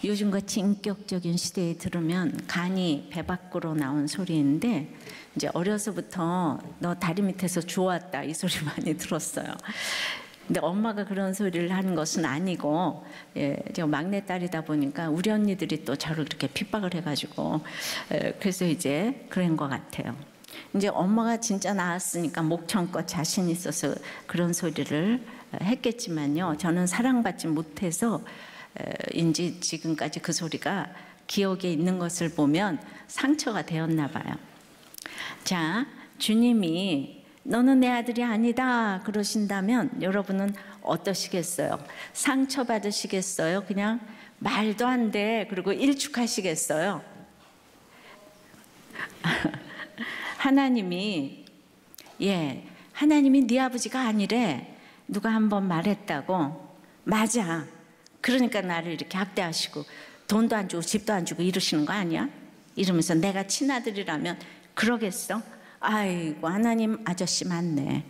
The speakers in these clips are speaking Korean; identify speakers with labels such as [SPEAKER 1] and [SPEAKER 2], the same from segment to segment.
[SPEAKER 1] 요즘같이 인격적인 시대에 들으면 간이 배 밖으로 나온 소리인데, 이제 어려서부터 너 다리 밑에서 주워왔다 이 소리 많이 들었어요. 근데 엄마가 그런 소리를 하는 것은 아니고, 제가 막내딸이다 보니까 우리 언니들이 또 저를 이렇게 핍박을 해가지고, 그래서 이제 그런 것 같아요. 이제 엄마가 진짜 낳았으니까 목청껏 자신 있어서 그런 소리를 했겠지만요, 저는 사랑받지 못해서 인지 지금까지 그 소리가 기억에 있는 것을 보면 상처가 되었나 봐요. 자, 주님이 너는 내 아들이 아니다 그러신다면 여러분은 어떠시겠어요? 상처받으시겠어요? 그냥 말도 안 돼 그리고 일축하시겠어요? 하나님이 네 아버지가 아니래. 누가 한번 말했다고. 맞아. 그러니까 나를 이렇게 학대하시고 돈도 안 주고 집도 안 주고 이러시는 거 아니야? 이러면서 내가 친아들이라면 그러겠어? 아이고 하나님 아저씨 맞네.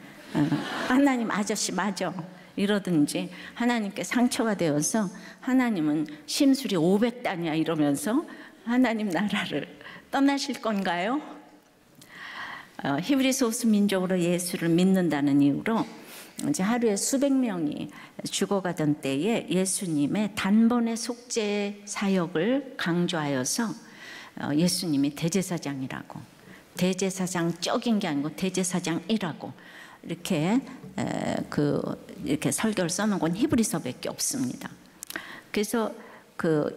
[SPEAKER 1] 하나님 아저씨 맞아. 이러든지 하나님께 상처가 되어서 하나님은 심술이 500단이야 이러면서 하나님 나라를 떠나실 건가요? 히브리 소수 민족으로 예수를 믿는다는 이유로 이제 하루에 수백 명이 죽어가던 때에 예수님의 단번에 속죄 사역을 강조하여서 예수님이 대제사장이라고, 대제사장적인 게 아니고 대제사장이라고 이렇게 이렇게 설교를 써놓은 건 히브리서밖에 없습니다. 그래서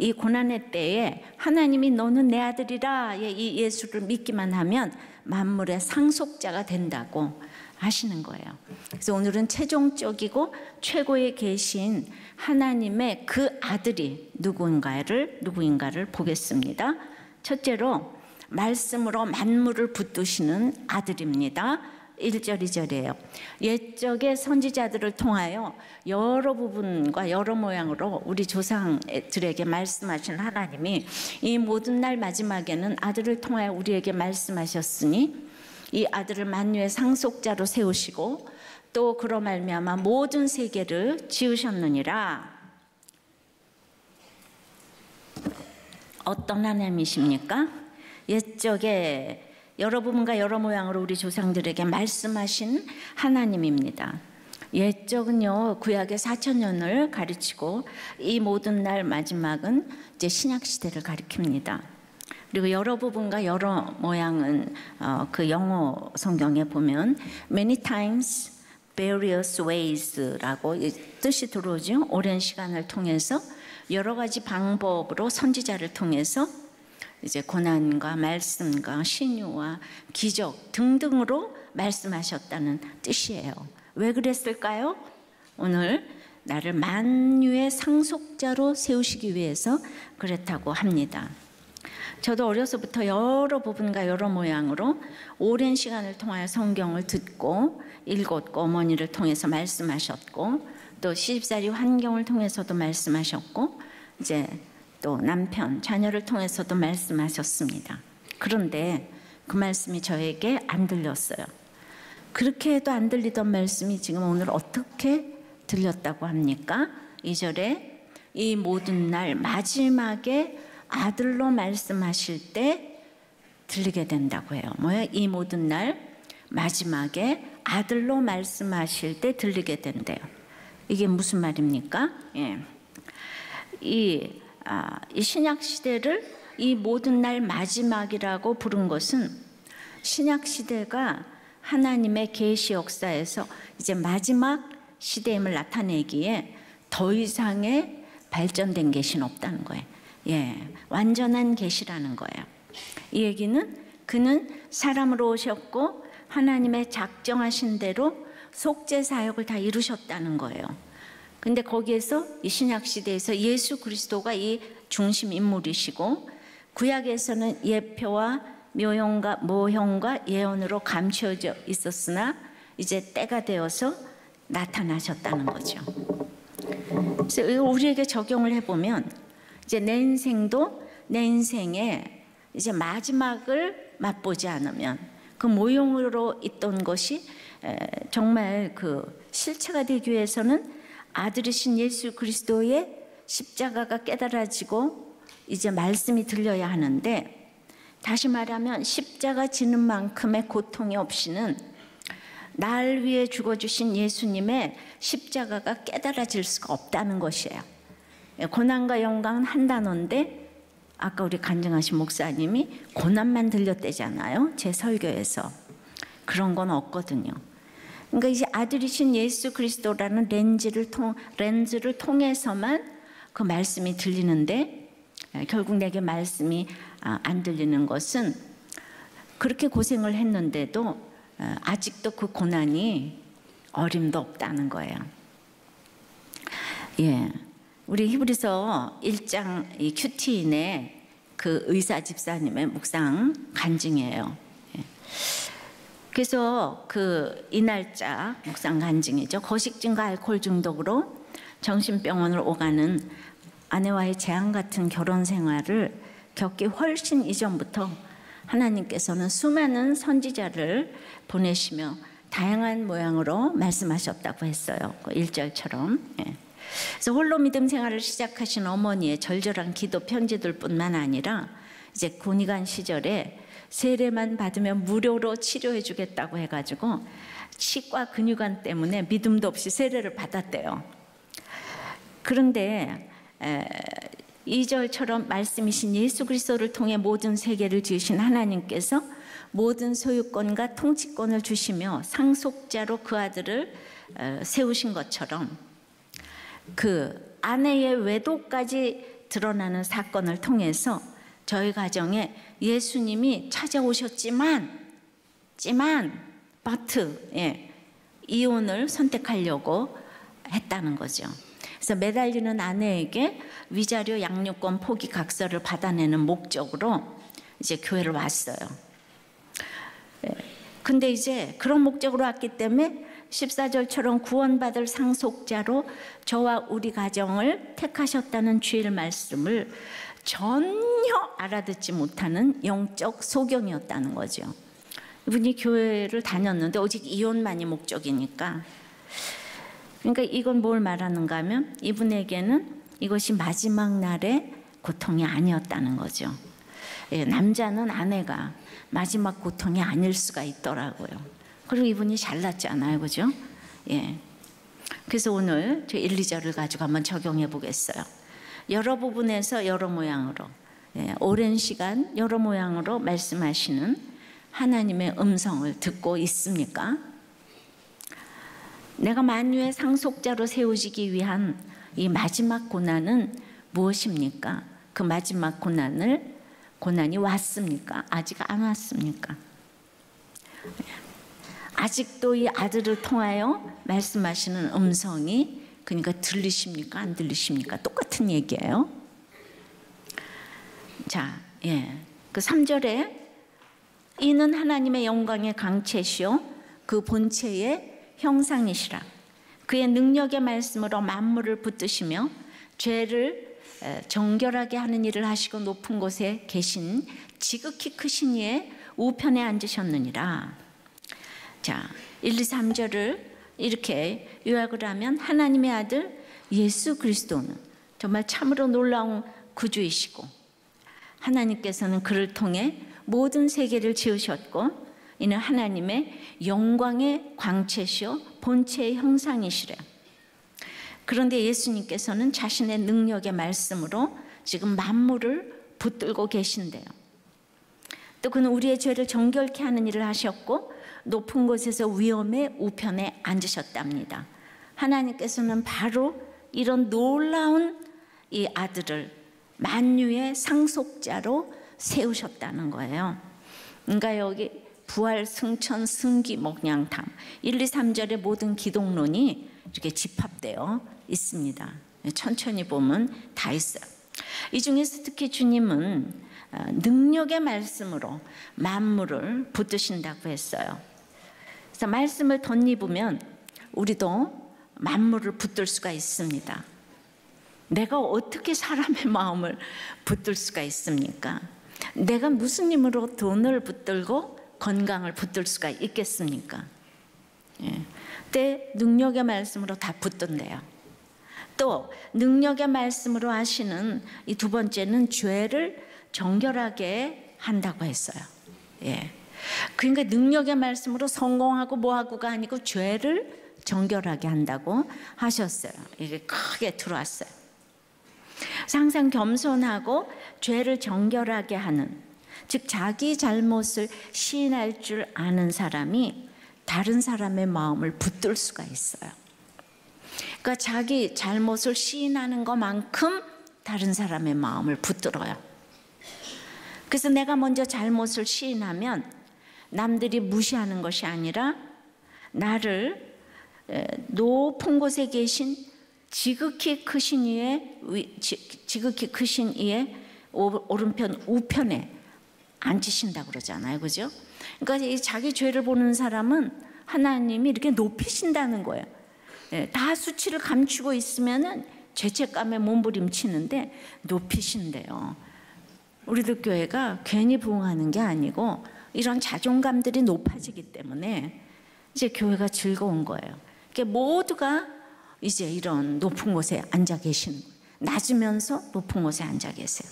[SPEAKER 1] 이 고난의 때에 하나님이 너는 내 아들이라 이 예수를 믿기만 하면 만물의 상속자가 된다고 하시는 거예요. 그래서 오늘은 최종적이고 최고의 계신 하나님의 그 아들이 누구인가를 보겠습니다. 첫째로 말씀으로 만물을 붙드시는 아들입니다. 1절 2절이에요. 옛적의 선지자들을 통하여 여러 부분과 여러 모양으로 우리 조상들에게 말씀하신 하나님이 이 모든 날 마지막에는 아들을 통하여 우리에게 말씀하셨으니 이 아들을 만유의 상속자로 세우시고 또 그로 말미암아 모든 세계를 지으셨느니라. 어떤 하나님이십니까? 옛적에 여러 부분과 여러 모양으로 우리 조상들에게 말씀하신 하나님입니다. 옛적은요 구약의 4000년을 가르치고 이 모든 날 마지막은 이제 신약 시대를 가리킵니다. 그리고 여러 부분과 여러 모양은 그 영어 성경에 보면 many times, various ways라고 뜻이 들어오죠. 오랜 시간을 통해서 여러 가지 방법으로 선지자를 통해서 이제 고난과 말씀과 신유와 기적 등등으로 말씀하셨다는 뜻이에요. 왜 그랬을까요? 오늘 나를 만유의 상속자로 세우시기 위해서 그랬다고 합니다. 저도 어려서부터 여러 부분과 여러 모양으로 오랜 시간을 통하여 성경을 듣고 읽었고 어머니를 통해서 말씀하셨고 또 시집살이 환경을 통해서도 말씀하셨고 이제 또 남편, 자녀를 통해서도 말씀하셨습니다. 그런데 그 말씀이 저에게 안 들렸어요. 그렇게 해도 안 들리던 말씀이 지금 오늘 어떻게 들렸다고 합니까? 2절에 이 모든 날 마지막에 아들로 말씀하실 때 들리게 된다고 해요. 뭐예요? 이 모든 날 마지막에 아들로 말씀하실 때 들리게 된대요. 이게 무슨 말입니까? 이 신약 시대를 이 모든 날 마지막이라고 부른 것은 신약 시대가 하나님의 계시 역사에서 이제 마지막 시대임을 나타내기에 더 이상의 발전된 계시는 없다는 거예요. 완전한 계시라는 거예요. 이 얘기는 그는 사람으로 오셨고 하나님의 작정하신 대로 속죄 사역을 다 이루셨다는 거예요. 근데 거기에서 이 신약 시대에서 예수 그리스도가 이 중심 인물이시고 구약에서는 예표와 모형과 예언으로 감추어져 있었으나 이제 때가 되어서 나타나셨다는 거죠. 그래서 우리에게 적용을 해보면 이제 내 인생에 이제 마지막을 맛보지 않으면 그 모형으로 있던 것이 정말 그 실체가 되기 위해서는 아들이신 예수 그리스도의 십자가가 깨달아지고 이제 말씀이 들려야 하는데, 다시 말하면 십자가 지는 만큼의 고통이 없이는 날 위해 죽어주신 예수님의 십자가가 깨달아질 수가 없다는 것이에요. 고난과 영광은 한 단어인데, 아까 우리 간증하신 목사님이 고난만 들렸대잖아요, 제 설교에서. 그런 건 없거든요. 그러니까 이제 아들이신 예수 그리스도라는 렌즈를 통해서만 그 말씀이 들리는데, 결국 내게 말씀이 안 들리는 것은 그렇게 고생을 했는데도 아직도 그 고난이 어림도 없다는 거예요. 예, 우리 히브리서 1장 이 큐티인의 그 의사 집사님의 묵상 간증이에요. 예. 그래서 그 이날짜 묵상 간증이죠. 거식증과 알코올 중독으로 정신병원을 오가는 아내와의 재앙 같은 결혼 생활을 겪기 훨씬 이전부터 하나님께서는 수많은 선지자를 보내시며 다양한 모양으로 말씀하셨다고 했어요. 그 1절처럼. 예. 그래서 홀로 믿음 생활을 시작하신 어머니의 절절한 기도 편지들 뿐만 아니라 이제 군의관 시절에 세례만 받으면 무료로 치료해 주겠다고 해가지고 치과 근육관 때문에 믿음도 없이 세례를 받았대요. 그런데 2절처럼 말씀이신 예수 그리스도를 통해 모든 세계를 지으신 하나님께서 모든 소유권과 통치권을 주시며 상속자로 그 아들을 세우신 것처럼 그 아내의 외도까지 드러나는 사건을 통해서 저희 가정에 예수님이 찾아오셨지만 이혼을 선택하려고 했다는 거죠. 그래서 매달리는 아내에게 위자료 양육권 포기 각서를 받아내는 목적으로 이제 교회를 왔어요. 근데 이제 그런 목적으로 왔기 때문에 14절처럼 구원받을 상속자로 저와 우리 가정을 택하셨다는 주의 말씀을 전혀 알아듣지 못하는 영적 소경이었다는 거죠. 이분이 교회를 다녔는데 오직 이혼만이 목적이니까. 그러니까 이건 뭘 말하는가 하면 이분에게는 이것이 마지막 날의 고통이 아니었다는 거죠. 남자는 아내가 마지막 고통이 아닐 수가 있더라고요. 그리고 이분이 잘났잖아요, 그죠? 예. 그래서 오늘 저 1, 2절을 가지고 한번 적용해 보겠어요. 여러 부분에서 여러 모양으로, 오랜 시간 여러 모양으로 말씀하시는 하나님의 음성을 듣고 있습니까? 내가 만유의 상속자로 세우시기 위한 이 마지막 고난은 무엇입니까? 그 마지막 고난이 왔습니까? 아직 안 왔습니까? 아직도 이 아들을 통하여 말씀하시는 음성이 그러니까 들리십니까? 안 들리십니까? 똑같은 얘기예요. 자, 그 3절에 이는 하나님의 영광의 강체시오 그 본체의 형상이시라. 그의 능력의 말씀으로 만물을 붙드시며 죄를 정결하게 하는 일을 하시고 높은 곳에 계신 지극히 크신 이의 우편에 앉으셨느니라. 자, 1, 2, 3절을 이렇게 요약을 하면 하나님의 아들 예수 그리스도는 정말 참으로 놀라운 구주이시고 하나님께서는 그를 통해 모든 세계를 지으셨고 이는 하나님의 영광의 광채시오 본체의 형상이시래. 그런데 예수님께서는 자신의 능력의 말씀으로 지금 만물을 붙들고 계신대요. 또 그는 우리의 죄를 정결케 하는 일을 하셨고 높은 곳에서 위엄의 우편에 앉으셨답니다. 하나님께서는 바로 이런 놀라운 이 아들을 만유의 상속자로 세우셨다는 거예요. 그러니까 여기 부활, 승천, 승기, 목량탐 1, 2, 3절의 모든 기독론이 이렇게 집합되어 있습니다. 천천히 보면 다 있어요. 이 중에서 특히 주님은 능력의 말씀으로 만물을 붙드신다고 했어요. 그래서 말씀을 덧입으면 우리도 만물을 붙들 수가 있습니다. 내가 어떻게 사람의 마음을 붙들 수가 있습니까? 내가 무슨 힘으로 돈을 붙들고 건강을 붙들 수가 있겠습니까? 때 능력의 말씀으로 다 붙든대요. 또 능력의 말씀으로 하시는 이 두 번째는 죄를 정결하게 한다고 했어요. 예. 그러니까 능력의 말씀으로 성공하고 뭐하고가 아니고 죄를 정결하게 한다고 하셨어요. 이게 크게 들어왔어요. 항상 겸손하고 죄를 정결하게 하는, 즉 자기 잘못을 시인할 줄 아는 사람이 다른 사람의 마음을 붙들 수가 있어요. 그러니까 자기 잘못을 시인하는 것만큼 다른 사람의 마음을 붙들어요. 그래서 내가 먼저 잘못을 시인하면 남들이 무시하는 것이 아니라 나를 높은 곳에 계신 지극히 크신 이의 오른편 우편에 앉히신다고 그러잖아요. 그죠? 그러니까 이 자기 죄를 보는 사람은 하나님이 이렇게 높이신다는 거예요. 다 수치를 감추고 있으면은 죄책감에 몸부림치는데 높이신대요. 우리들 교회가 괜히 부흥하는 게 아니고 이런 자존감들이 높아지기 때문에 이제 교회가 즐거운 거예요. 그러니까 모두가 이제 이런 높은 곳에 앉아 계시는 거예요. 낮으면서 높은 곳에 앉아 계세요.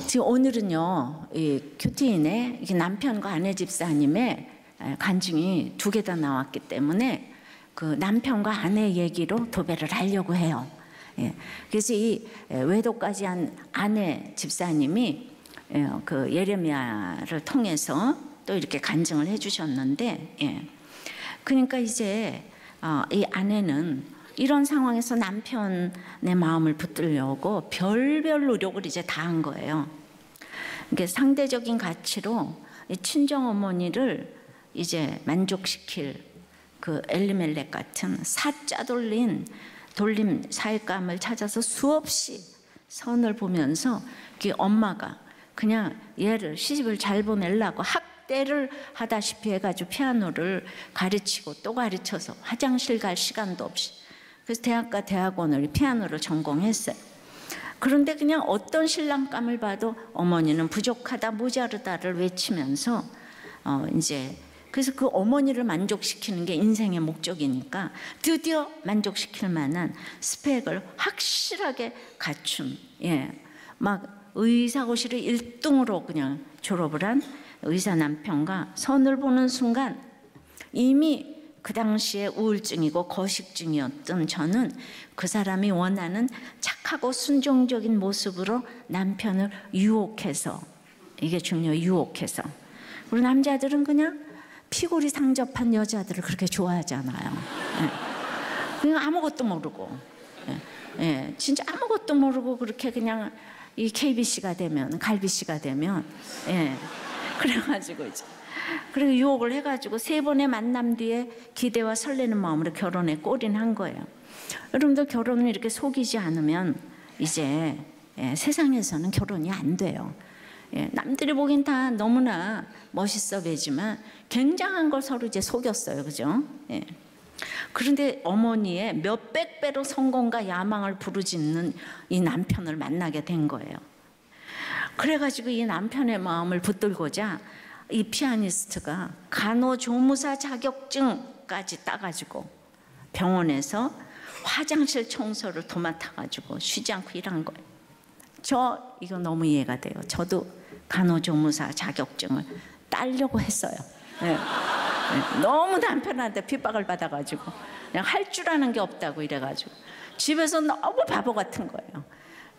[SPEAKER 1] 지금 오늘은요, 이 큐티인에 남편과 아내 집사님의 간증이 2개 다 나왔기 때문에 그 남편과 아내 얘기로 도배를 하려고 해요. 예. 그래서 이 외도까지 한 아내 집사님이 그 예레미야를 통해서 또 이렇게 간증을 해주셨는데, 예. 그러니까 이제 이 아내는 이런 상황에서 남편의 마음을 붙들려고 별별 노력을 이제 다 한 거예요. 이게 상대적인 가치로 친정 어머니를 이제 만족시킬 그 엘리멜렉 같은 사짜 돌림 사익감을 찾아서 수없이 선을 보면서 그 엄마가 그냥 얘를 시집을 잘 보내려고 학대를 하다시피 해가지고 피아노를 가르치고 또 가르쳐서 화장실 갈 시간도 없이, 그래서 대학과 대학원을 피아노를 전공했어요. 그런데 그냥 어떤 신랑감을 봐도 어머니는 부족하다 모자르다를 외치면서 이제 그래서 그 어머니를 만족시키는 게 인생의 목적이니까 드디어 만족시킬 만한 스펙을 확실하게 갖춘, 예, 막 의사고시를 1등으로 그냥 졸업을 한 의사 남편과 선을 보는 순간 이미 그 당시에 우울증이고 거식증이었던 저는 그 사람이 원하는 착하고 순종적인 모습으로 남편을 유혹해서, 이게 중요해요. 유혹해서. 우리 남자들은 그냥 피골이 상접한 여자들을 그렇게 좋아하잖아요. 예. 그냥 아무것도 모르고, 예. 진짜 아무것도 모르고 그렇게 그냥 이 KBC가 되면, 갈비씨가 되면, 예. 그래가지고 이제 그리고 유혹을 해가지고 3번의 만남 뒤에 기대와 설레는 마음으로 결혼에 골인한 거예요. 여러분들 결혼을 이렇게 속이지 않으면 이제 세상에서는 결혼이 안 돼요. 남들이 보기엔 다 너무나 멋있어 보이지만 굉장한 걸 서로 이제 속였어요. 그죠? 그런데 어머니의 몇백 배로 성공과 야망을 부르짖는 이 남편을 만나게 된 거예요. 그래가지고 이 남편의 마음을 붙들고자 이 피아니스트가 간호조무사 자격증까지 따가지고 병원에서 화장실 청소를 도맡아가지고 쉬지 않고 일한 거예요. 이거 너무 이해가 돼요. 저도 간호조무사 자격증을 따려고 했어요. 네. 네. 너무 남편한테 핍박을 받아가지고 그냥 할 줄 아는 게 없다고 이래가지고 집에서 너무 바보 같은 거예요.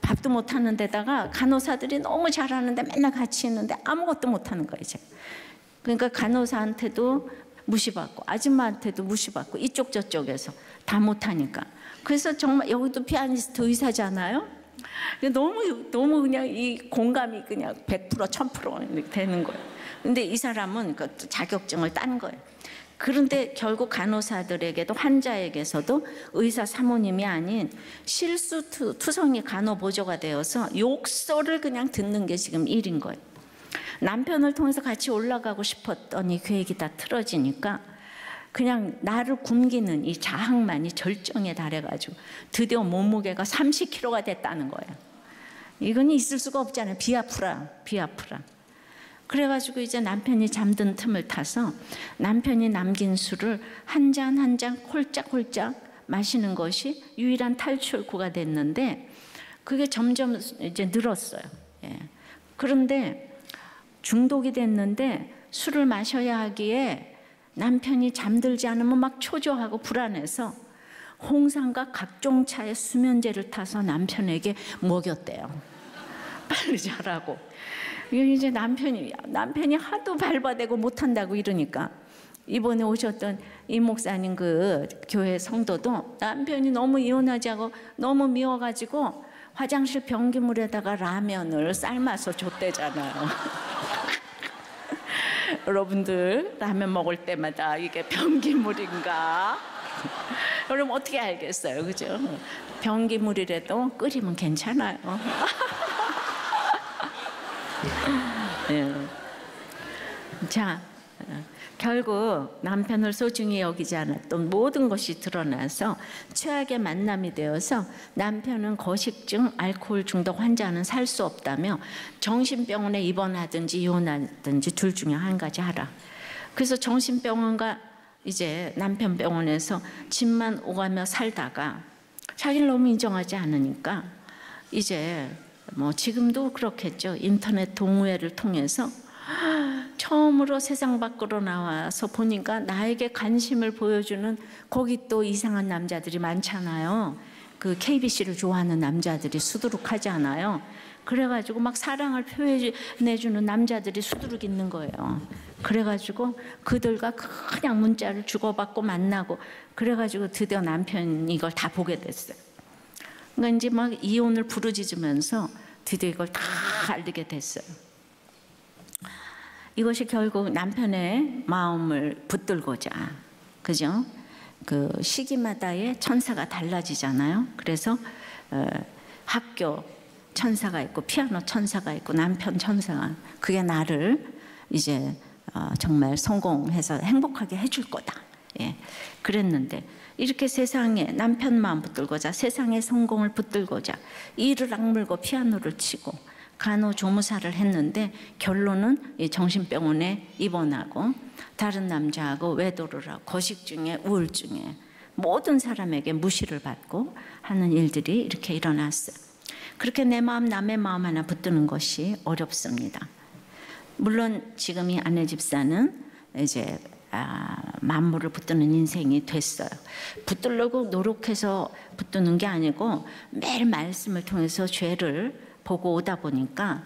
[SPEAKER 1] 밥도 못하는 데다가 간호사들이 너무 잘하는데 맨날 같이 있는데 아무것도 못하는 거예요. 제가. 그러니까 간호사한테도 무시받고 아줌마한테도 무시받고 이쪽 저쪽에서 다 못하니까. 그래서 정말 여기도 피아니스트 의사잖아요. 너무 그냥 이 공감이 그냥 100% 1000% 되는 거예요. 근데 이 사람은 그 자격증을 딴 거예요. 그런데 결국 간호사들에게도 환자에게서도 의사 사모님이 아닌 실수투성이 간호보조가 되어서 욕설을 그냥 듣는 게 지금 일인 거예요. 남편을 통해서 같이 올라가고 싶었더니 계획이 다 틀어지니까 그냥 나를 굶기는 이 자학만이 절정에 달해가지고 드디어 몸무게가 30kg가 됐다는 거예요. 이건 있을 수가 없잖아요. 비아프라. 그래가지고 이제 남편이 잠든 틈을 타서 남편이 남긴 술을 한 잔 한 잔 홀짝홀짝 마시는 것이 유일한 탈출구가 됐는데 그게 점점 이제 늘었어요. 예. 그런데 중독이 됐는데 술을 마셔야 하기에 남편이 잠들지 않으면 막 초조하고 불안해서 홍삼과 각종 차에 수면제를 타서 남편에게 먹였대요. 빨리 자라고. 이제 남편이 하도 발바대고 못한다고 이러니까 이번에 오셨던 이 목사님 그 교회 성도도 남편이 너무 이혼하지 않고 너무 미워가지고 화장실 변기물에다가 라면을 삶아서 줬대잖아요. 여러분들 라면 먹을 때마다 이게 변기물인가? 여러분 어떻게 알겠어요, 그죠? 변기물이라도 끓이면 괜찮아요. 네. 자, 결국 남편을 소중히 여기지 않았던 모든 것이 드러나서 최악의 만남이 되어서 남편은 거식증, 알코올 중독 환자는 살 수 없다며 정신병원에 입원하든지 이혼하든지 둘 중에 한 가지 하라. 그래서 정신병원과 이제 남편 병원에서 집만 오가며 살다가 자기를 너무 인정하지 않으니까 이제 뭐 지금도 그렇겠죠. 인터넷 동호회를 통해서 처음으로 세상 밖으로 나와서 보니까 나에게 관심을 보여주는 거기 또 이상한 남자들이 많잖아요. 그 KBC를 좋아하는 남자들이 수두룩하잖아요. 그래가지고 막 사랑을 표현해주는 남자들이 수두룩 있는 거예요. 그래가지고 그들과 그냥 문자를 주고받고 만나고 그래가지고 드디어 남편이 이걸 다 보게 됐어요. 그러니까 이제 막 이혼을 부르짖으면서 드디어 이걸 다 알게 됐어요. 이것이 결국 남편의 마음을 붙들고자, 그죠? 그 시기마다의 천사가 달라지잖아요. 그래서 학교 천사가 있고 피아노 천사가 있고 남편 천사가, 그게 나를 이제 정말 성공해서 행복하게 해줄 거다. 예, 그랬는데 이렇게 세상에 남편 마음 붙들고자, 세상의 성공을 붙들고자 이를 악물고 피아노를 치고 간호조무사를 했는데 결론은 정신병원에 입원하고 다른 남자하고 외도를 하고 거식증에 우울증에 모든 사람에게 무시를 받고 하는 일들이 이렇게 일어났어요. 그렇게 내 마음 남의 마음 하나 붙드는 것이 어렵습니다. 물론 지금 이 아내 집사는 이제 만물을 붙드는 인생이 됐어요. 붙들려고 노력해서 붙드는 게 아니고 매일 말씀을 통해서 죄를 보고 오다 보니까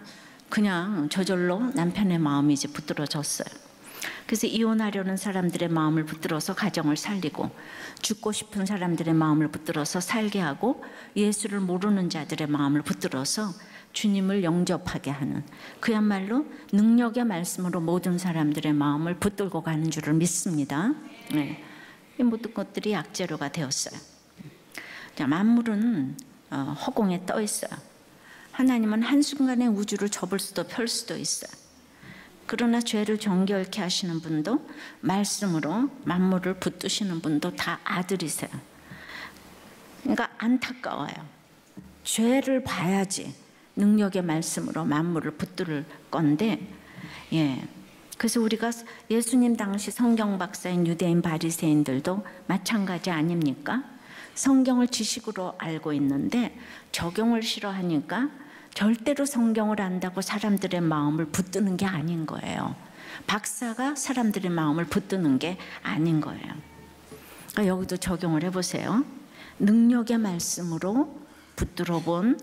[SPEAKER 1] 그냥 저절로 남편의 마음이 이제 붙들어졌어요. 그래서 이혼하려는 사람들의 마음을 붙들어서 가정을 살리고, 죽고 싶은 사람들의 마음을 붙들어서 살게 하고, 예수를 모르는 자들의 마음을 붙들어서 주님을 영접하게 하는, 그야말로 능력의 말씀으로 모든 사람들의 마음을 붙들고 가는 줄을 믿습니다. 네. 이 모든 것들이 약재료가 되었어요. 자, 만물은 허공에 떠 있어요. 하나님은 한순간에 우주를 접을 수도 펼 수도 있어요. 그러나 죄를 정결케 하시는 분도 말씀으로 만물을 붙드시는 분도 다 아들이세요. 그러니까 안타까워요. 죄를 봐야지 능력의 말씀으로 만물을 붙들 건데, 예. 그래서 우리가 예수님 당시 성경 박사인 유대인 바리새인들도 마찬가지 아닙니까? 성경을 지식으로 알고 있는데 적용을 싫어하니까 절대로 성경을 안다고 사람들의 마음을 붙드는 게 아닌 거예요. 박사가 사람들의 마음을 붙드는 게 아닌 거예요. 그러니까 여기도 적용을 해보세요. 능력의 말씀으로 붙들어 본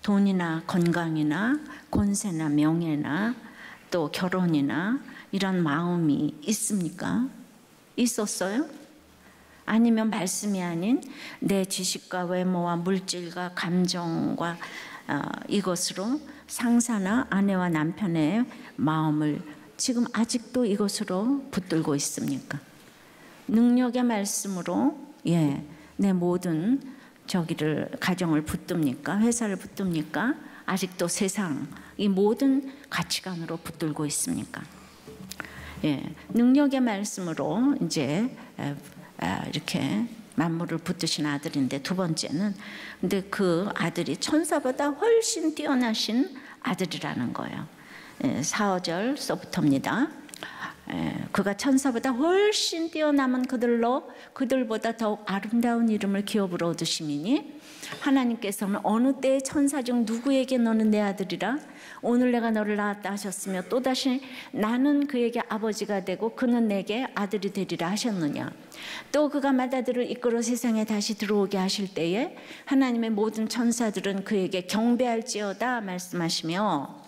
[SPEAKER 1] 돈이나 건강이나 권세나 명예나 또 결혼이나 이런 마음이 있습니까? 있었어요? 아니면 말씀이 아닌 내 지식과 외모와 물질과 감정과 이것으로 상사나 아내와 남편의 마음을 지금 아직도 이것으로 붙들고 있습니까? 능력의 말씀으로 내 모든 저기를 가정을 붙듭니까? 회사를 붙듭니까? 아직도 세상 이 모든 가치관으로 붙들고 있습니까? 능력의 말씀으로 이제 이렇게 만물을 붙드신 아들인데, 두 번째는 근데 그 아들이 천사보다 훨씬 뛰어나신 아들이라는 거예요. 4절서부터입니다. 그가 천사보다 훨씬 뛰어남은 그들보다 더욱 아름다운 이름을 기업으로 얻으심이니 하나님께서는 어느 때에 천사 중 누구에게 너는 내 아들이라 오늘 내가 너를 낳았다 하셨으며 또다시 나는 그에게 아버지가 되고 그는 내게 아들이 되리라 하셨느냐. 또 그가 맏아들을 이끌어 세상에 다시 들어오게 하실 때에 하나님의 모든 천사들은 그에게 경배할지어다 말씀하시며,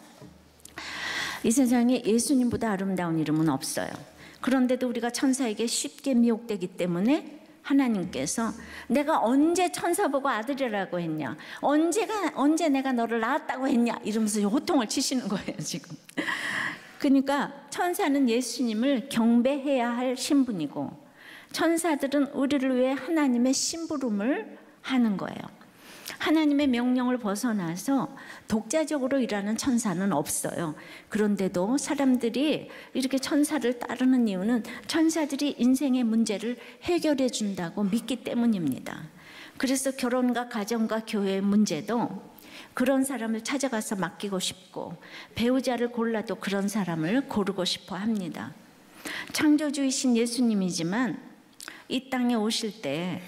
[SPEAKER 1] 이 세상에 예수님보다 아름다운 이름은 없어요. 그런데도 우리가 천사에게 쉽게 미혹되기 때문에 하나님께서 내가 언제 천사 보고 아들이라고 했냐, 언제 내가 너를 낳았다고 했냐 이러면서 호통을 치시는 거예요 지금. 그러니까 천사는 예수님을 경배해야 할 신분이고 천사들은 우리를 위해 하나님의 심부름을 하는 거예요. 하나님의 명령을 벗어나서 독자적으로 일하는 천사는 없어요. 그런데도 사람들이 이렇게 천사를 따르는 이유는 천사들이 인생의 문제를 해결해 준다고 믿기 때문입니다. 그래서 결혼과 가정과 교회의 문제도 그런 사람을 찾아가서 맡기고 싶고 배우자를 골라도 그런 사람을 고르고 싶어 합니다. 창조주이신 예수님이지만 이 땅에 오실 때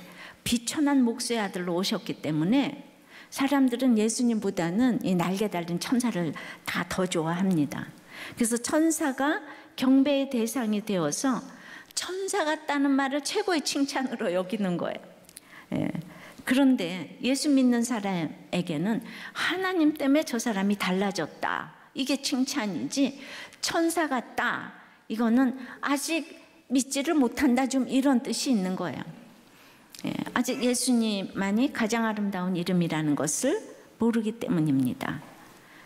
[SPEAKER 1] 비천한 목수의 아들로 오셨기 때문에 사람들은 예수님보다는 이 날개 달린 천사를 다 더 좋아합니다. 그래서 천사가 경배의 대상이 되어서 천사 같다는 말을 최고의 칭찬으로 여기는 거예요. 그런데 예수 믿는 사람에게는 하나님 때문에 저 사람이 달라졌다, 이게 칭찬이지 천사 같다 이거는 아직 믿지를 못한다, 좀 이런 뜻이 있는 거예요. 아직 예수님만이 가장 아름다운 이름이라는 것을 모르기 때문입니다.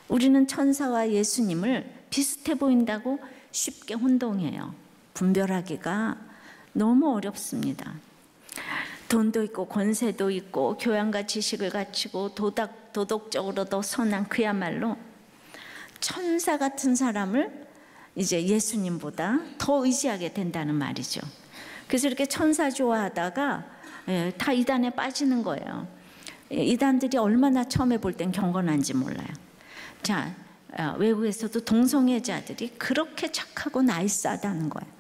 [SPEAKER 1] 우리는 천사와 예수님을 비슷해 보인다고 쉽게 혼동해요. 분별하기가 너무 어렵습니다. 돈도 있고 권세도 있고 교양과 지식을 갖추고 도덕적으로도 선한 그야말로 천사 같은 사람을 이제 예수님보다 더 의지하게 된다는 말이죠. 그래서 이렇게 천사 좋아하다가 다 이단에 빠지는 거예요. 이단들이 얼마나 처음에 볼 땐 경건한지 몰라요. 자, 외국에서도 동성애자들이 그렇게 착하고 나이스하다는 거예요.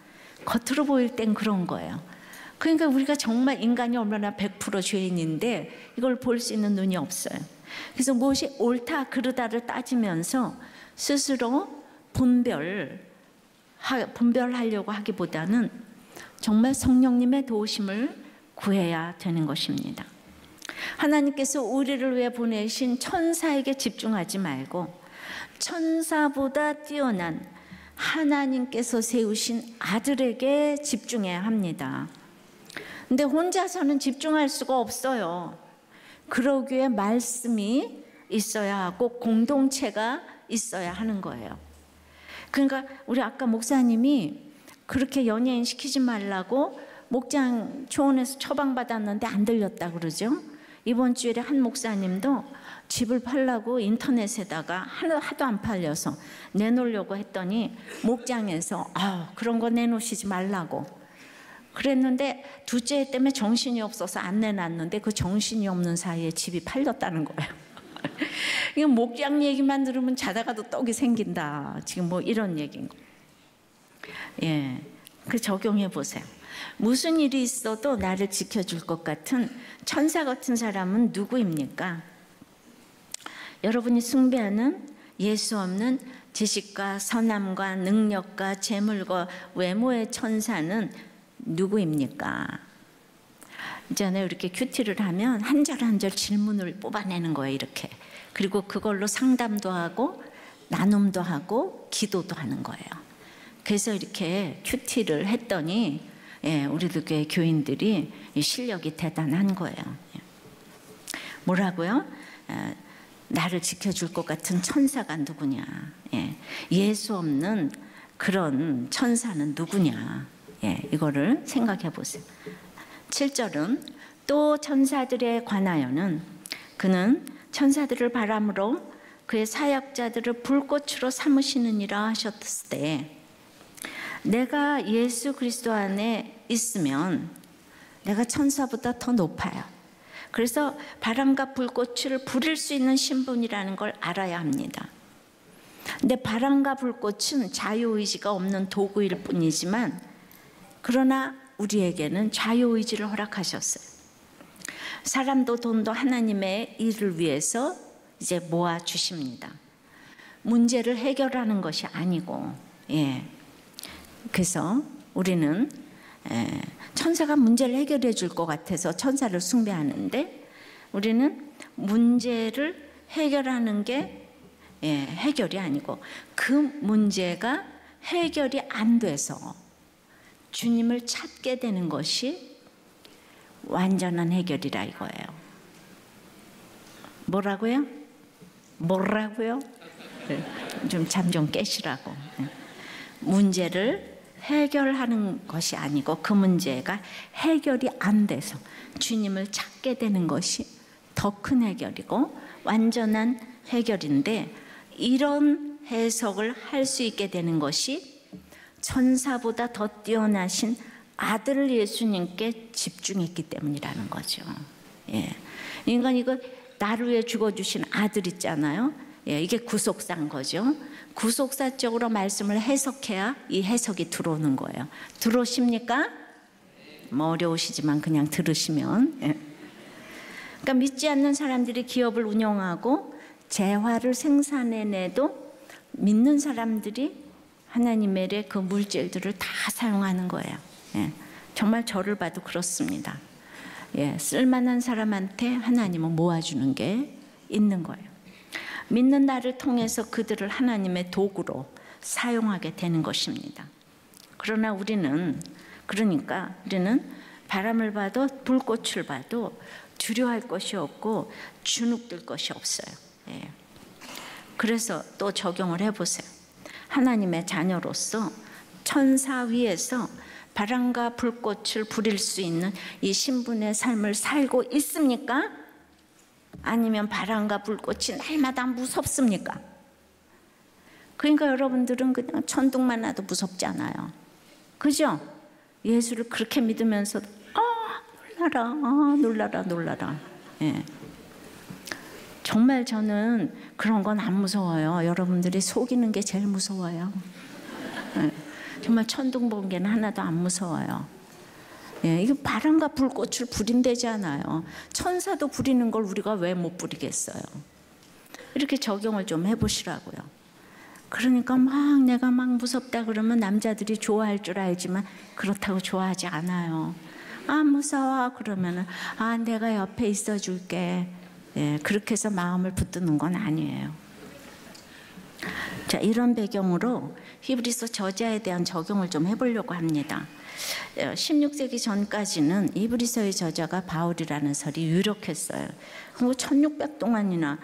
[SPEAKER 1] 겉으로 보일 땐 그런 거예요. 그러니까 우리가 정말 인간이 얼마나 100% 죄인인데 이걸 볼 수 있는 눈이 없어요. 그래서 무엇이 옳다 그르다를 따지면서 스스로 분별하려고 하기보다는 정말 성령님의 도우심을 구해야 되는 것입니다. 하나님께서 우리를 위해 보내신 천사에게 집중하지 말고 천사보다 뛰어난 하나님께서 세우신 아들에게 집중해야 합니다. 근데 혼자서는 집중할 수가 없어요. 그러기에 말씀이 있어야 하고 공동체가 있어야 하는 거예요. 그러니까 우리 아까 목사님이 그렇게 연예인 시키지 말라고 목장 초원에서 처방받았는데 안 들렸다 그러죠. 이번 주일에 한 목사님도 집을 팔라고 인터넷에다가 하도 안 팔려서 내놓으려고 했더니 목장에서 그런 거 내놓으시지 말라고 그랬는데 둘째 해 때문에 정신이 없어서 안 내놨는데 그 정신이 없는 사이에 집이 팔렸다는 거예요. 이거 목장 얘기만 들으면 자다가도 떡이 생긴다, 지금 뭐 이런 얘기인 거. 그 적용해 보세요. 무슨 일이 있어도 나를 지켜줄 것 같은 천사 같은 사람은 누구입니까? 여러분이 숭배하는 예수 없는 지식과 선함과 능력과 재물과 외모의 천사는 누구입니까? 있잖아요, 이렇게 큐티를 하면 한 절 한 절 질문을 뽑아내는 거예요, 이렇게. 그리고 그걸로 상담도 하고 나눔도 하고 기도도 하는 거예요. 그래서 이렇게 큐티를 했더니 우리들 교회 교인들이 실력이 대단한 거예요. 뭐라고요? 나를 지켜줄 것 같은 천사가 누구냐? 예수 없는 그런 천사는 누구냐? 이거를 생각해 보세요. 7절은 또 천사들에 관하여는 그는 천사들을 바람으로 그의 사역자들을 불꽃으로 삼으시느니라 하셨을 때, 내가 예수 그리스도 안에 있으면 내가 천사보다 더 높아요. 그래서 바람과 불꽃을 부릴 수 있는 신분이라는 걸 알아야 합니다. 근데 바람과 불꽃은 자유의지가 없는 도구일 뿐이지만 그러나 우리에게는 자유의지를 허락하셨어요. 사람도 돈도 하나님의 일을 위해서 이제 모아 주십니다. 문제를 해결하는 것이 아니고, 그래서 우리는 천사가 문제를 해결해 줄 것 같아서 천사를 숭배하는데, 우리는 문제를 해결하는 게 해결이 아니고 그 문제가 해결이 안 돼서 주님을 찾게 되는 것이 완전한 해결이라 이거예요. 뭐라고요? 좀 잠 좀 깨시라고. 문제를 해결하는 것이 아니고 그 문제가 해결이 안 돼서 주님을 찾게 되는 것이 더 큰 해결이고 완전한 해결인데, 이런 해석을 할 수 있게 되는 것이 천사보다 더 뛰어나신 아들 예수님께 집중했기 때문이라는 거죠. 그러니까 이거 나를 위해 죽어주신 아들 있잖아요. 이게 구속사인 거죠. 구속사적으로 말씀을 해석해야 이 해석이 들어오는 거예요. 들어오십니까? 뭐 어려우시지만 그냥 들으시면. 그러니까 믿지 않는 사람들이 기업을 운영하고 재화를 생산해내도 믿는 사람들이 하나님의 그 물질들을 다 사용하는 거예요. 정말 저를 봐도 그렇습니다. 쓸만한 사람한테 하나님은 모아주는 게 있는 거예요. 믿는 나를 통해서 그들을 하나님의 도구로 사용하게 되는 것입니다. 그러나 우리는 바람을 봐도 불꽃을 봐도 두려워할 것이 없고 주눅들 것이 없어요. 그래서 또 적용을 해보세요. 하나님의 자녀로서 천사 위에서 바람과 불꽃을 부릴 수 있는 이 신분의 삶을 살고 있습니까? 아니면 바람과 불꽃이 날마다 무섭습니까? 그러니까 여러분들은 그냥 천둥만 나도 무섭지 않아요. 그죠? 예수를 그렇게 믿으면서도 놀라라. 정말 저는 그런 건 안 무서워요. 여러분들이 속이는 게 제일 무서워요. 정말 천둥 번개는 하나도 안 무서워요. 이게 바람과 불꽃을 부린다잖아요. 천사도 부리는 걸 우리가 왜 못 부리겠어요? 이렇게 적용을 좀 해보시라고요. 그러니까 내가 무섭다 그러면 남자들이 좋아할 줄 알지만 그렇다고 좋아하지 않아요. 무서워 그러면은 내가 옆에 있어 줄게. 그렇게 해서 마음을 붙드는 건 아니에요. 자, 이런 배경으로 히브리서 저자에 대한 적용을 좀 해보려고 합니다. 16세기 전까지는 히브리서의 저자가 바울이라는 설이 유력했어요. 1600 동안이나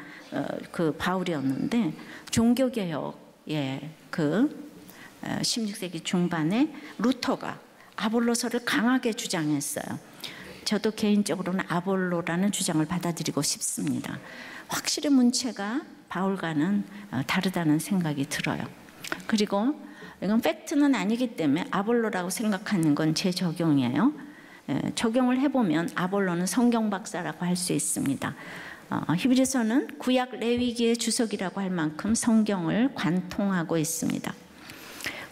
[SPEAKER 1] 그 바울이었는데, 종교개혁의 그 16세기 중반에 루터가 아볼로서를 강하게 주장했어요. 저도 개인적으로는 아볼로라는 주장을 받아들이고 싶습니다. 확실히 문체가 바울과는 다르다는 생각이 들어요. 그리고 이건 팩트는 아니기 때문에 아볼로라고 생각하는 건 제 적용이에요. 적용을 해보면 아볼로는 성경 박사라고 할 수 있습니다. 히브리서는 구약 레위기의 주석이라고 할 만큼 성경을 관통하고 있습니다.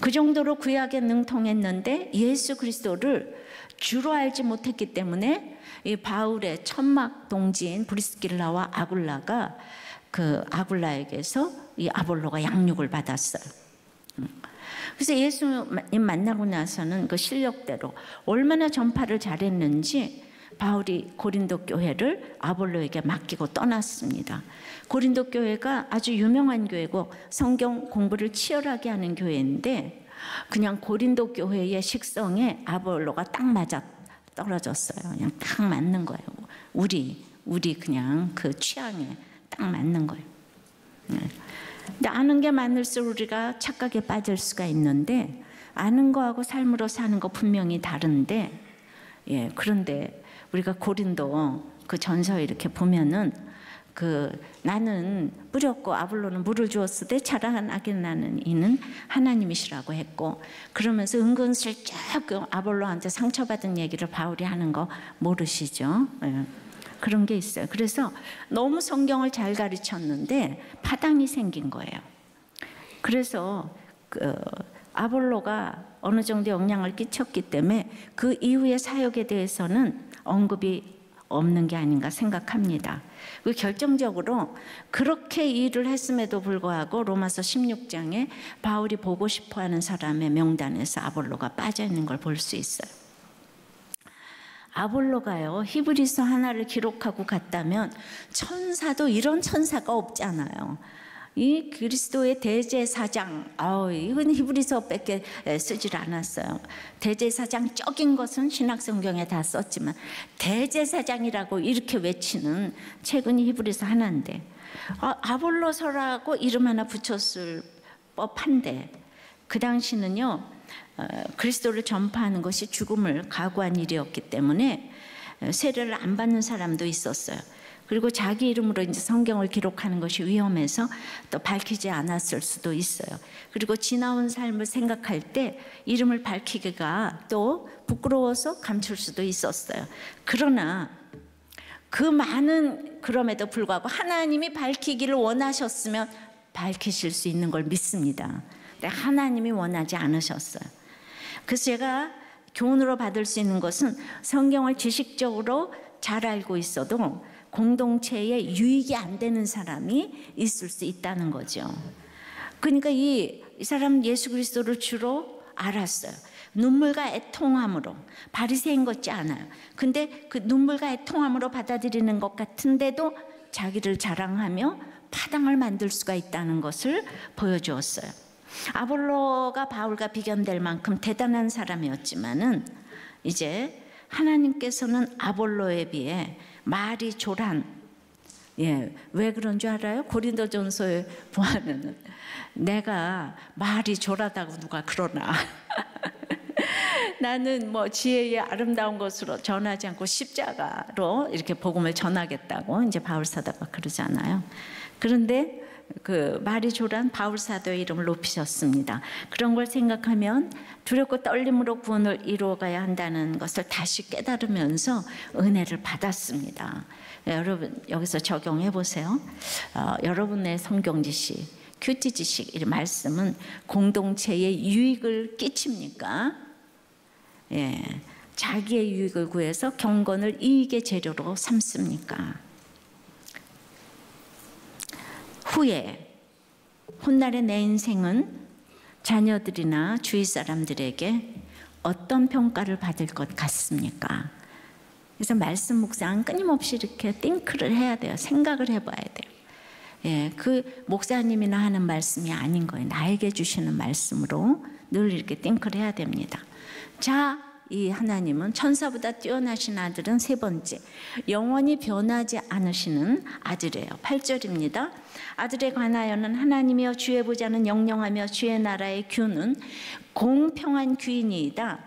[SPEAKER 1] 그 정도로 구약에 능통했는데 예수 그리스도를 주로 알지 못했기 때문에 이 바울의 천막 동지인 브리스길라와 아굴라가 그 아굴라에게서 이 아볼로가 양육을 받았어요. 그래서 예수님 만나고 나서는 그 실력대로 얼마나 전파를 잘했는지 바울이 고린도 교회를 아볼로에게 맡기고 떠났습니다. 고린도 교회가 아주 유명한 교회고 성경 공부를 치열하게 하는 교회인데, 그냥 고린도 교회의 식성에 아볼로가 딱 맞아 떨어졌어요. 그냥 딱 맞는 거예요. 우리 그냥 그 취향에 딱 맞는 거예요. 근데 아는 게 많을수록 우리가 착각에 빠질 수가 있는데, 아는 거하고 삶으로 사는 거 분명히 다른데, 그런데 우리가 고린도 그 전서에 이렇게 보면은 나는 뿌렸고 아볼로는 물을 주었을 때 자라나게 나는 이는 하나님이시라고 했고, 그러면서 은근슬쩍 그 아볼로한테 상처받은 얘기를 바울이 하는 거 모르시죠? 그런 게 있어요. 그래서 너무 성경을 잘 가르쳤는데 파당이 생긴 거예요. 그래서 아볼로가 어느 정도 영향을 끼쳤기 때문에 그 이후의 사역에 대해서는 언급이 없는 게 아닌가 생각합니다. 결정적으로 그렇게 일을 했음에도 불구하고 로마서 16장에 바울이 보고 싶어하는 사람의 명단에서 아볼로가 빠져 있는 걸 볼 수 있어요. 아볼로가요, 히브리서 하나를 기록하고 갔다면 천사도 이런 천사가 없잖아요. 이 그리스도의 대제사장, 이건 히브리서밖에 쓰질 않았어요. 대제사장적인 것은 신약성경에 다 썼지만 대제사장이라고 이렇게 외치는 책은 히브리서 하나인데, 아볼로서라고 이름 하나 붙였을 법한데, 그 당시는요 그리스도를 전파하는 것이 죽음을 각오한 일이었기 때문에 세례를 안 받는 사람도 있었어요. 그리고 자기 이름으로 이제 성경을 기록하는 것이 위험해서 또 밝히지 않았을 수도 있어요. 그리고 지나온 삶을 생각할 때 이름을 밝히기가 또 부끄러워서 감출 수도 있었어요. 그러나 그 많은, 그럼에도 불구하고 하나님이 밝히기를 원하셨으면 밝히실 수 있는 걸 믿습니다. 근데 하나님이 원하지 않으셨어요. 그래서 제가 교훈으로 받을 수 있는 것은 성경을 지식적으로 잘 알고 있어도 공동체에 유익이 안 되는 사람이 있을 수 있다는 거죠. 그러니까 이 사람 예수 그리스도를 주로 알았어요. 눈물과 애통함으로, 바리새인 같지 않아요. 근데 그 눈물과 애통함으로 받아들이는 것 같은데도 자기를 자랑하며 파당을 만들 수가 있다는 것을 보여주었어요. 아볼로가 바울과 비견될 만큼 대단한 사람이었지만은 이제 하나님께서는 아볼로에 비해 말이 조란, 왜 그런 줄 알아요? 고린도전서에 보면은 내가 말이 조라다고 누가 그러나 나는 뭐 지혜의 아름다운 것으로 전하지 않고 십자가로 이렇게 복음을 전하겠다고 이제 바울 사도가 그러잖아요. 그런데 그 말이 조란 바울 사도의 이름을 높이셨습니다. 그런 걸 생각하면 두렵고 떨림으로 구원을 이루어가야 한다는 것을 다시 깨달으면서 은혜를 받았습니다. 여러분 여기서 적용해 보세요. 여러분의 성경 지식, 큐티 지식, 이 말씀은 공동체에 유익을 끼칩니까? 자기의 유익을 구해서 경건을 이익의 재료로 삼습니까? 후에 훗날의 내 인생은 자녀들이나 주위 사람들에게 어떤 평가를 받을 것 같습니까? 그래서 말씀 묵상은 끊임없이 이렇게 띵크를 해야 돼요. 생각을 해봐야 돼요. 그 목사님이나 하는 말씀이 아닌 거예요. 나에게 주시는 말씀으로 늘 이렇게 띵크를 해야 됩니다. 자, 이 하나님은 천사보다 뛰어나신 아들은 세 번째, 영원히 변하지 않으시는 아들이에요. 8절입니다. 아들에 관하여는 하나님이여 주의 보좌는 영영하며 주의 나라의 규는 공평한 규이니이다.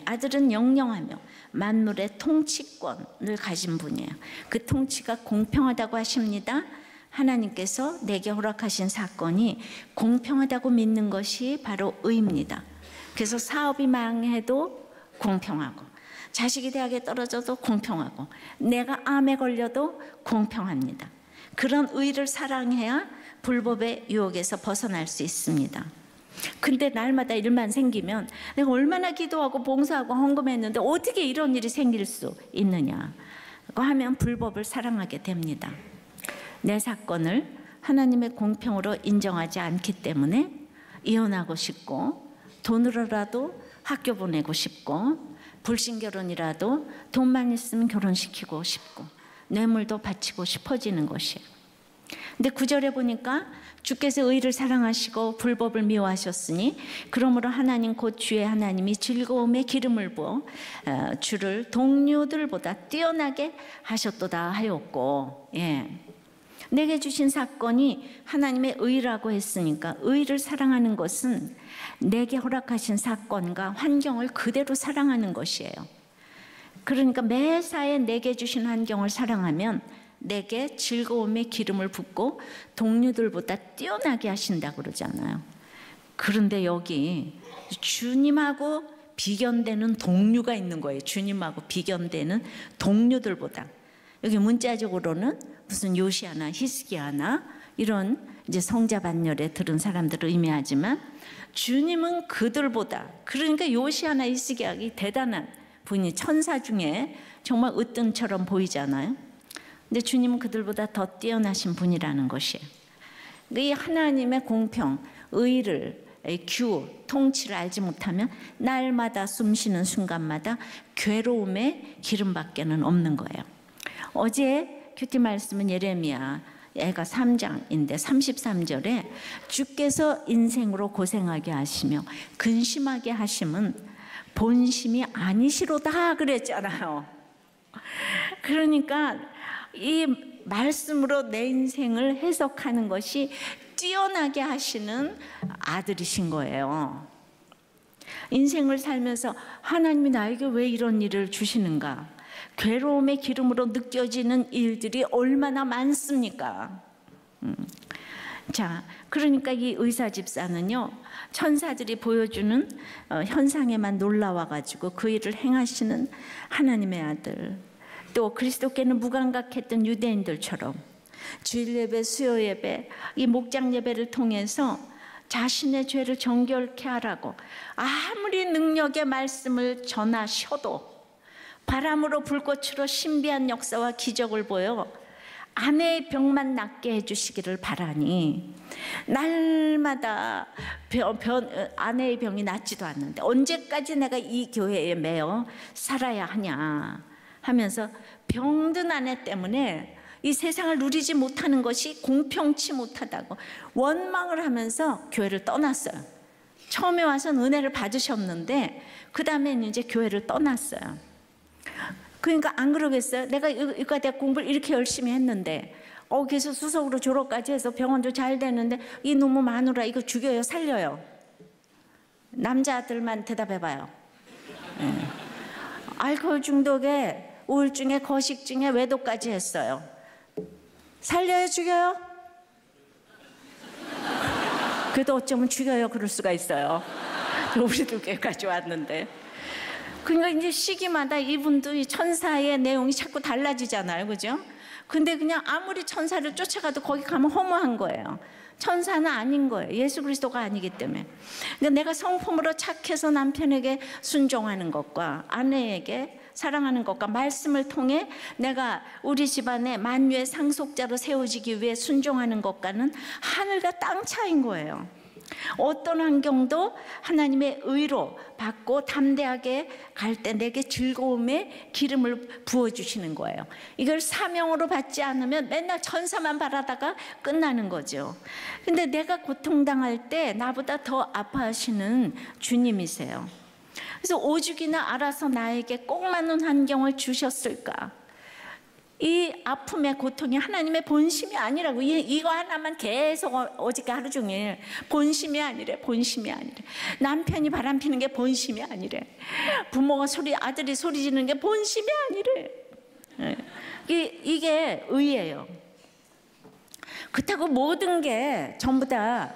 [SPEAKER 1] 아들은 영영하며 만물의 통치권을 가진 분이에요. 그 통치가 공평하다고 하십니다. 하나님께서 내게 허락하신 사건이 공평하다고 믿는 것이 바로 의입니다. 그래서 사업이 망해도 공평하고, 자식이 대학에 떨어져도 공평하고, 내가 암에 걸려도 공평합니다. 그런 의를 사랑해야 불법의 유혹에서 벗어날 수 있습니다. 근데 날마다 일만 생기면 내가 얼마나 기도하고 봉사하고 헌금했는데 어떻게 이런 일이 생길 수 있느냐 하면 불법을 사랑하게 됩니다. 내 사건을 하나님의 공평으로 인정하지 않기 때문에 이혼하고 싶고, 돈으로라도 학교 보내고 싶고, 불신결혼이라도 돈만 있으면 결혼시키고 싶고, 뇌물도 바치고 싶어지는 것이에요. 근데 9절에 보니까 주께서 의를 사랑하시고 불법을 미워하셨으니 그러므로 하나님 곧 주의 하나님이 즐거움에 기름을 부어 주를 동료들보다 뛰어나게 하셨도다 하였고, 내게 주신 사건이 하나님의 의라고 했으니까 의를 사랑하는 것은 내게 허락하신 사건과 환경을 그대로 사랑하는 것이에요. 그러니까 매사에 내게 주신 환경을 사랑하면 내게 즐거움의 기름을 붓고 동료들보다 뛰어나게 하신다 그러잖아요. 그런데 여기 주님하고 비견되는 동료가 있는 거예요. 주님하고 비견되는 동료들보다. 여기 문자적으로는 무슨 요시아나 히스기야나 이런 이제 성자반열에 들은 사람들을 의미하지만 주님은 그들보다, 그러니까 요시아나 히스기야가 대단한 분이 천사 중에 정말 으뜸처럼 보이잖아요. 근데 주님은 그들보다 더 뛰어나신 분이라는 것이에요. 이 하나님의 공평, 의를, 규, 통치를 알지 못하면 날마다 숨쉬는 순간마다 괴로움의 기름밖에는 없는 거예요. 어제 큐티 말씀은 예레미야 애가 3장인데 33절에 주께서 인생으로 고생하게 하시며 근심하게 하심은 본심이 아니시로다 그랬잖아요. 그러니까 이 말씀으로 내 인생을 해석하는 것이 뛰어나게 하시는 아들이신 거예요. 인생을 살면서 하나님이 나에게 왜 이런 일을 주시는가? 괴로움의 기름으로 느껴지는 일들이 얼마나 많습니까? 자, 그러니까 이 의사 집사는요, 천사들이 보여주는 현상에만 놀라워가지고 그 일을 행하시는 하나님의 아들, 또 그리스도께는 무감각했던 유대인들처럼 주일 예배, 수요 예배, 이 목장 예배를 통해서 자신의 죄를 정결케 하라고 아무리 능력의 말씀을 전하셔도 바람으로 불꽃으로 신비한 역사와 기적을 보여 아내의 병만 낫게 해주시기를 바라니 날마다 아내의 병이 낫지도 않는데 언제까지 내가 이 교회에 매여 살아야 하냐 하면서 병든 아내 때문에 이 세상을 누리지 못하는 것이 공평치 못하다고 원망을 하면서 교회를 떠났어요. 처음에 와서는 은혜를 받으셨는데 그 다음에는 이제 교회를 떠났어요. 그러니까 안 그러겠어요? 내가 의과대학 공부를 이렇게 열심히 했는데 그래서 수석으로 졸업까지 해서 병원도 잘 되는데 이 놈의 마누라 이거 죽여요, 살려요? 남자들만 대답해봐요. 알코올 중독에 우울증에 거식증에 외도까지 했어요. 살려요, 죽여요? 그래도 어쩌면 죽여요 그럴 수가 있어요. 우리도 교회까지 왔는데. 그러니까 이제 시기마다 이분도 이 천사의 내용이 자꾸 달라지잖아요, 그죠? 근데 그냥 아무리 천사를 쫓아가도 거기 가면 허무한 거예요. 천사는 아닌 거예요. 예수 그리스도가 아니기 때문에. 그러니까 내가 성품으로 착해서 남편에게 순종하는 것과 아내에게 사랑하는 것과 말씀을 통해 내가 우리 집안의 만유의 상속자로 세워지기 위해 순종하는 것과는 하늘과 땅 차이인 거예요. 어떤 환경도 하나님의 의로 받고 담대하게 갈 때 내게 즐거움의 기름을 부어주시는 거예요. 이걸 사명으로 받지 않으면 맨날 천사만 바라다가 끝나는 거죠. 근데 내가 고통당할 때 나보다 더 아파하시는 주님이세요. 그래서 오죽이나 알아서 나에게 꼭 맞는 환경을 주셨을까? 이 아픔의 고통이 하나님의 본심이 아니라고. 이거 하나만 계속 어저께 하루 종일 본심이 아니래, 본심이 아니래. 남편이 바람피는 게 본심이 아니래. 부모가 아들이 소리 지르는 게 본심이 아니래. 이게 의예요. 그렇다고 모든 게 전부 다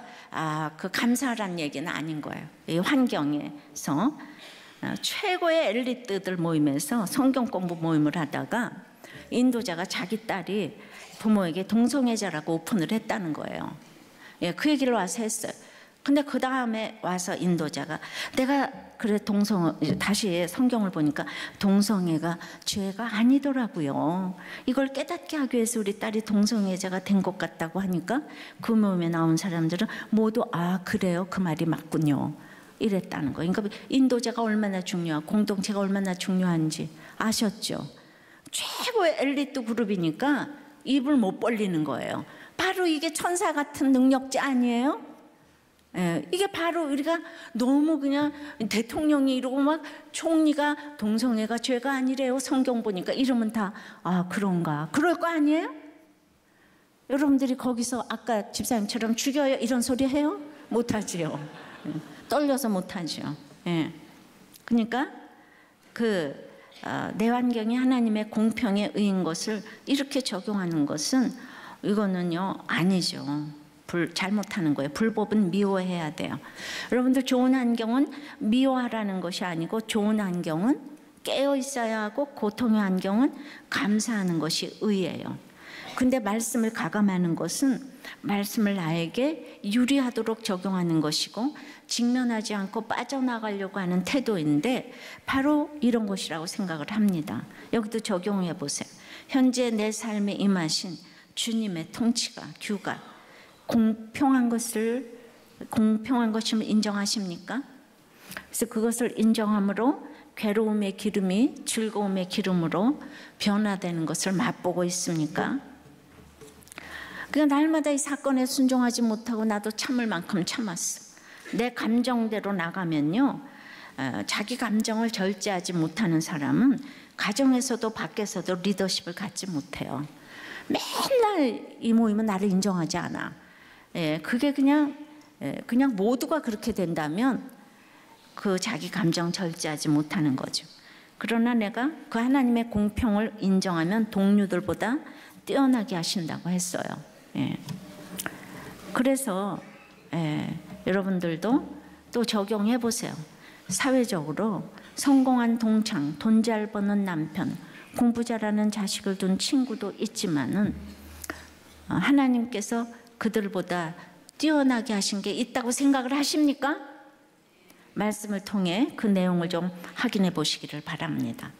[SPEAKER 1] 그 감사란 얘기는 아닌 거예요. 이 환경에서 최고의 엘리트들 모임에서 성경 공부 모임을 하다가 인도자가 자기 딸이 부모에게 동성애자라고 오픈을 했다는 거예요. 예, 그 얘기를 와서 했어요. 근데 그 다음에 와서 인도자가 내가 그래 다시 성경을 보니까 동성애가 죄가 아니더라고요. 이걸 깨닫게 하기 위해서 우리 딸이 동성애자가 된 것 같다고 하니까 그 모임에 나온 사람들은 모두 그래요, 그 말이 맞군요, 이랬다는 거예요. 그러니까 인도자가 얼마나 중요하고 공동체가 얼마나 중요한지 아셨죠? 최고의 엘리트 그룹이니까 입을 못 벌리는 거예요. 바로 이게 천사 같은 능력자 아니에요? 예, 이게 바로 우리가 너무 그냥 대통령이 이러고 막 총리가 동성애가 죄가 아니래요, 성경 보니까 이러면 다 그런가, 그럴 거 아니에요? 여러분들이 거기서 아까 집사님처럼 죽여요 이런 소리 해요? 못하지요. 떨려서 못하죠. 예. 그러니까 내 환경이 하나님의 공평에 의인 것을 이렇게 적용하는 것은 이거는요 아니죠. 잘못하는 거예요. 불법은 미워해야 돼요. 여러분들 좋은 환경은 미워하라는 것이 아니고 좋은 환경은 깨어 있어야 하고 고통의 환경은 감사하는 것이 의예요. 근데 말씀을 가감하는 것은 말씀을 나에게 유리하도록 적용하는 것이고 직면하지 않고 빠져나가려고 하는 태도인데 바로 이런 것이라고 생각을 합니다. 여기도 적용해 보세요. 현재 내 삶에 임하신 주님의 통치가, 규가 공평한 것임을 인정하십니까? 그래서 그것을 인정함으로 괴로움의 기름이 즐거움의 기름으로 변화되는 것을 맛보고 있습니까? 그러니까 날마다 이 사건에 순종하지 못하고 나도 참을 만큼 참았어. 내 감정대로 나가면요, 자기 감정을 절제하지 못하는 사람은 가정에서도 밖에서도 리더십을 갖지 못해요. 맨날 이 모임은 나를 인정하지 않아. 그게 그냥 모두가 그렇게 된다면 그 자기 감정 절제하지 못하는 거죠. 그러나 내가 그 하나님의 공평을 인정하면 동료들보다 뛰어나게 하신다고 했어요. 그래서 여러분들도 또 적용해 보세요. 사회적으로 성공한 동창, 돈 잘 버는 남편, 공부 잘하는 자식을 둔 친구도 있지만은 하나님께서 그들보다 뛰어나게 하신 게 있다고 생각을 하십니까? 말씀을 통해 그 내용을 좀 확인해 보시기를 바랍니다.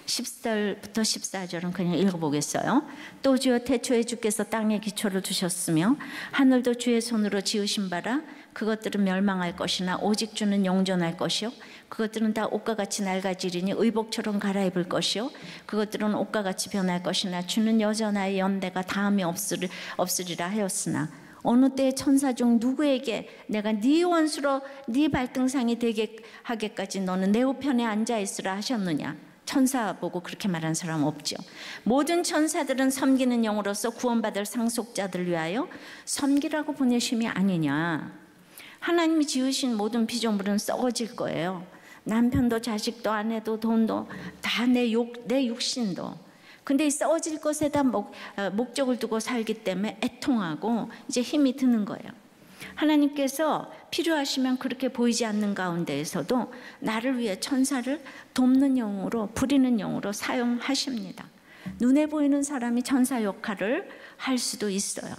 [SPEAKER 1] 10절부터 14절은 그냥 읽어보겠어요. 또 주여 태초에 주께서 땅에 기초를 두셨으며 하늘도 주의 손으로 지으신 바라. 그것들은 멸망할 것이나 오직 주는 영존할 것이요 그것들은 다 옷과 같이 낡아지리니 의복처럼 갈아입을 것이요 그것들은 옷과 같이 변할 것이나 주는 여전하의 연대가 다음이 없으리라 하였으나 어느 때에 천사 중 누구에게 내가 네 원수로 네 발등상이 되게 하게까지 너는 내 우편에 앉아 있으라 하셨느냐. 천사 보고 그렇게 말한 사람 없죠. 모든 천사들은 섬기는 영으로서 구원받을 상속자들을 위하여 섬기라고 보내심이 아니냐. 하나님이 지으신 모든 피조물은 썩어질 거예요. 남편도 자식도 아내도 돈도 다 내 육신도. 근데 이 썩어질 것에다 목적을 두고 살기 때문에 애통하고 이제 힘이 드는 거예요. 하나님께서 필요하시면 그렇게 보이지 않는 가운데에서도 나를 위해 천사를 돕는 영으로, 부리는 영으로 사용하십니다. 눈에 보이는 사람이 천사 역할을 할 수도 있어요.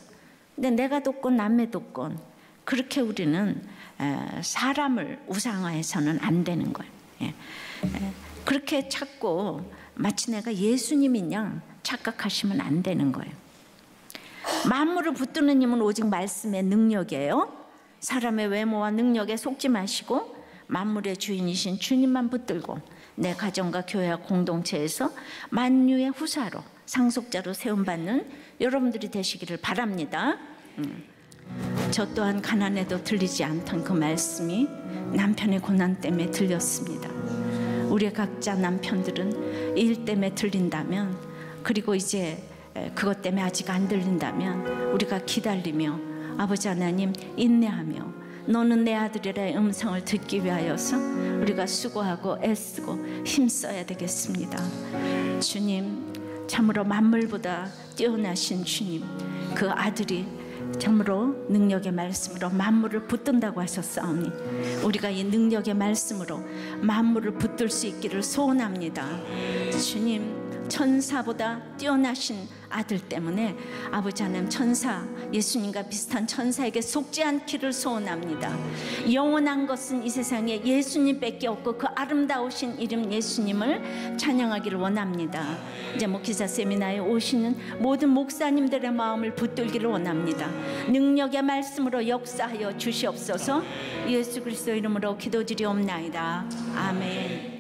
[SPEAKER 1] 근데 내가 돕건 남의 돕건 그렇게 우리는 사람을 우상화해서는 안 되는 거예요. 그렇게 찾고 마치 내가 예수님인 양 착각하시면 안 되는 거예요. 만물을 붙드는 힘은 오직 말씀의 능력이에요. 사람의 외모와 능력에 속지 마시고 만물의 주인이신 주님만 붙들고 내 가정과 교회와 공동체에서 만유의 후사로 상속자로 세움받는 여러분들이 되시기를 바랍니다. 저 또한 가난해도 들리지 않던 그 말씀이 남편의 고난 때문에 들렸습니다. 우리 각자 남편들은 일 때문에 들린다면, 그리고 이제 그것 때문에 아직 안 들린다면 우리가 기다리며 아버지 하나님 인내하며 너는 내 아들이라의 음성을 듣기 위하여서 우리가 수고하고 애쓰고 힘써야 되겠습니다. 주님, 참으로 만물보다 뛰어나신 주님, 그 아들이 참으로 능력의 말씀으로 만물을 붙든다고 하셨사오니 우리가 이 능력의 말씀으로 만물을 붙들 수 있기를 소원합니다. 주님, 천사보다 뛰어나신 아들 때문에 아버지 하나님 천사, 예수님과 비슷한 천사에게 속지 않기를 소원합니다. 영원한 것은 이 세상에 예수님밖에 없고 그 아름다우신 이름 예수님을 찬양하기를 원합니다. 이제 목회자 세미나에 오시는 모든 목사님들의 마음을 붙들기를 원합니다. 능력의 말씀으로 역사하여 주시옵소서. 예수 그리스도 이름으로 기도드리옵나이다. 아멘.